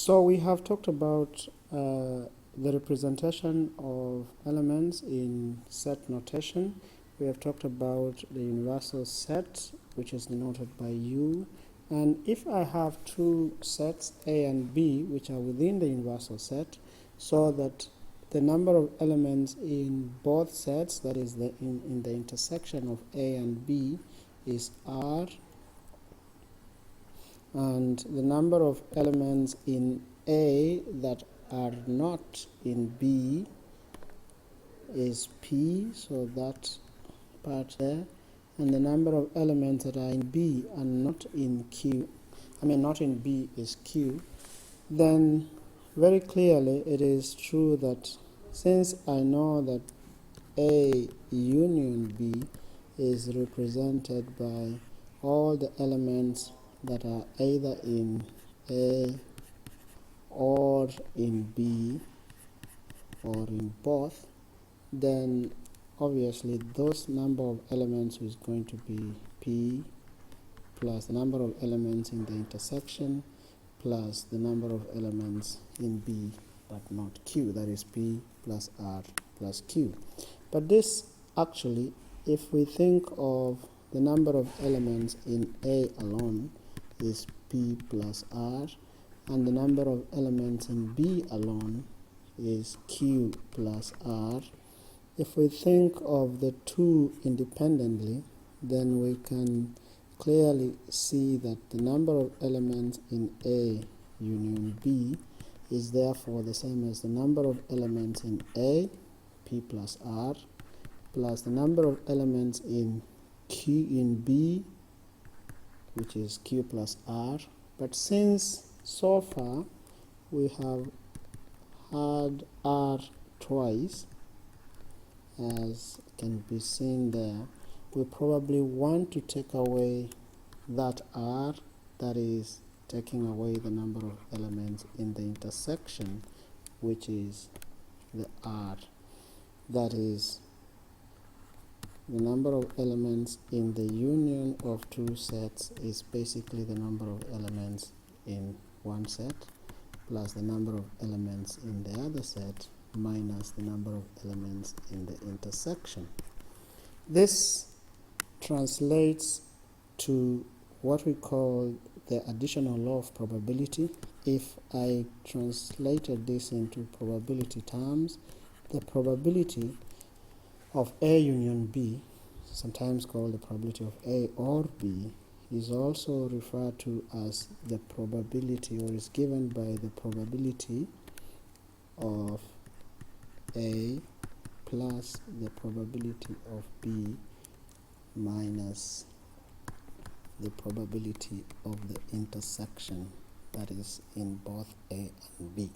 So we have talked about the representation of elements in set notation. We have talked about the universal set, which is denoted by U. And if I have two sets, A and B, which are within the universal set, so that the number of elements in both sets, that is in the intersection of A and B, is R, and the number of elements in A that are not in B is P, so that part there, and the number of elements that are in B and not in Q, not in B, is Q. Then very clearly it is true that since I know that A union B is represented by all the elements that are either in A or in B or in both, then obviously those number of elements is going to be P plus the number of elements in the intersection plus the number of elements in B but not Q, that is P plus R plus Q. But this actually, if we think of the number of elements in A alone, is P plus R, and the number of elements in B alone is Q plus R. If we think of the two independently, then we can clearly see that the number of elements in A union B is therefore the same as the number of elements in A, P plus R, plus the number of elements in B, which is Q plus R. But since so far we have had R twice, as can be seen there, we probably want to take away that R, that is taking away the number of elements in the intersection, which is the R. That is, the number of elements in the union of two sets is basically the number of elements in one set plus the number of elements in the other set minus the number of elements in the intersection. This translates to what we call the additional law of probability. If I translated this into probability terms, the probability of A union B, sometimes called the probability of A or B, is also referred to as the probability, or is given by the probability of A plus the probability of B minus the probability of the intersection, that is in both A and B.